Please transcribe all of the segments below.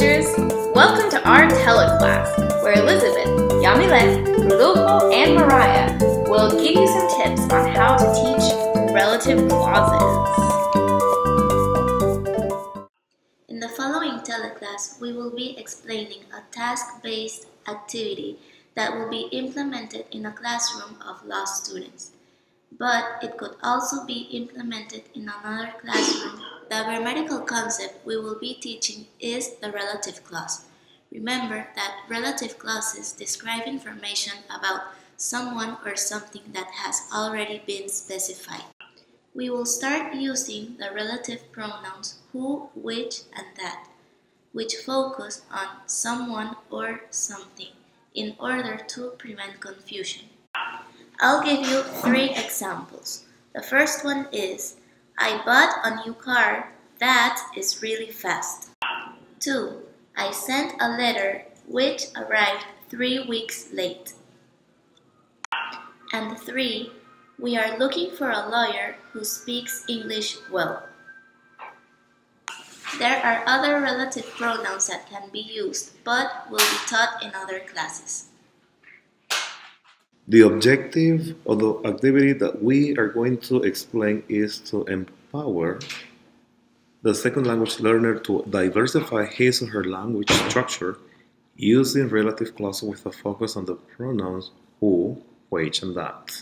teachers! Welcome to our teleclass, where Elizabeth, Yamile, Rodolfo, and Mariah will give you some tips on how to teach relative clauses. In the following teleclass, we will be explaining a task-based activity that will be implemented in a classroom of law students. But it could also be implemented in another classroom. The grammatical concept we will be teaching is the relative clause. Remember that relative clauses describe information about someone or something that has already been specified. We will start using the relative pronouns who, which, and that, which focus on someone or something in order to prevent confusion. I'll give you 3 examples. The first one is, I bought a new car that is really fast. 2. I sent a letter which arrived 3 weeks late. And 3. We are looking for a lawyer who speaks English well. There are other relative pronouns that can be used, but will be taught in other classes. The objective of the activity that we are going to explain is to empower the second language learner to diversify his or her language structure using relative clauses with a focus on the pronouns who, which, and that.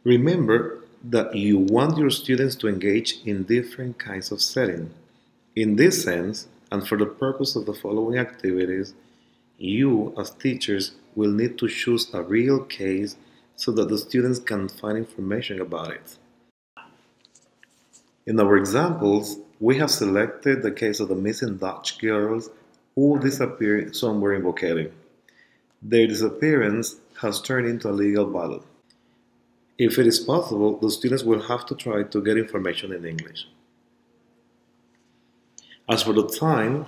Remember that you want your students to engage in different kinds of settings. In this sense, and for the purpose of the following activities, you, as teachers, will need to choose a real case so that the students can find information about it. In our examples, we have selected the case of the missing Dutch girls who disappeared somewhere in Bukele. Their disappearance has turned into a legal battle. If it is possible, the students will have to try to get information in English. As for the time,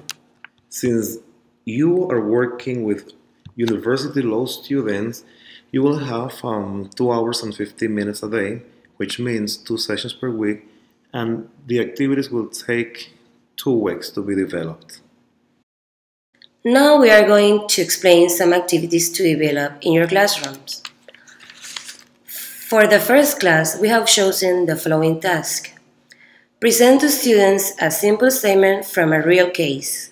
since you are working with university law students, you will have 2 hours and 15 minutes a day, which means 2 sessions per week, and the activities will take 2 weeks to be developed. Now we are going to explain some activities to develop in your classrooms. For the first class, we have chosen the following task. Present to students a simple statement from a real case.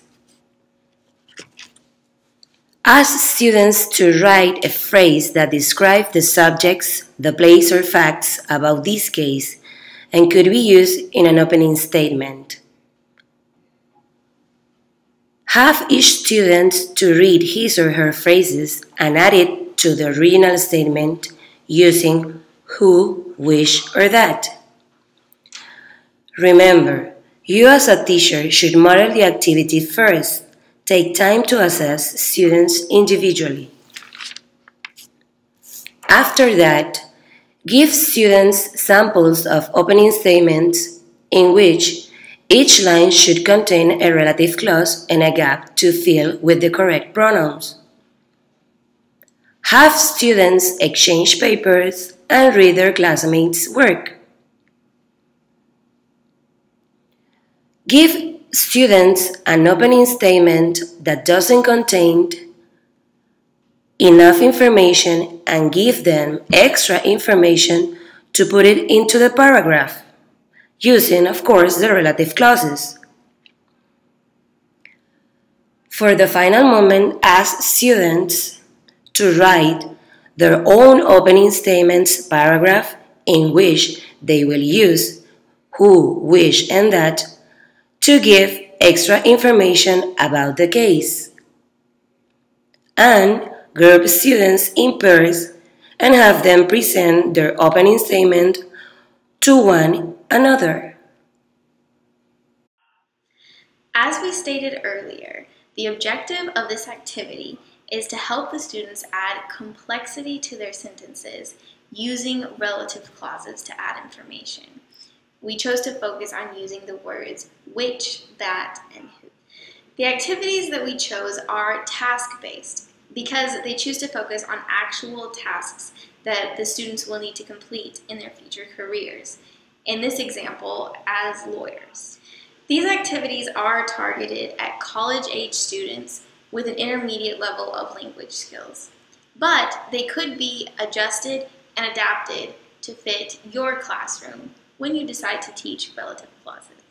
Ask students to write a phrase that describes the subjects, the place or facts about this case and could be used in an opening statement. Have each student to read his or her phrases and add it to the original statement using who, which, or that. Remember, you as a teacher should model the activity first. Take time to assess students individually. After that, give students samples of opening statements in which each line should contain a relative clause and a gap to fill with the correct pronouns. Have students exchange papers and read their classmates' work. Give students an opening statement that doesn't contain enough information and give them extra information to put it into the paragraph, using, of course, the relative clauses. For the final moment, ask students to write their own opening statements paragraph in which they will use who, which, and that to give extra information about the case. And group students in pairs and have them present their opening statement to one another. As we stated earlier, the objective of this activity is to help the students add complexity to their sentences using relative clauses to add information. We chose to focus on using the words which, that, and who. The activities that we chose are task-based because they choose to focus on actual tasks that the students will need to complete in their future careers. In this example, as lawyers. These activities are targeted at college-age students with an intermediate level of language skills, but they could be adjusted and adapted to fit your classroom when you decide to teach relative clauses.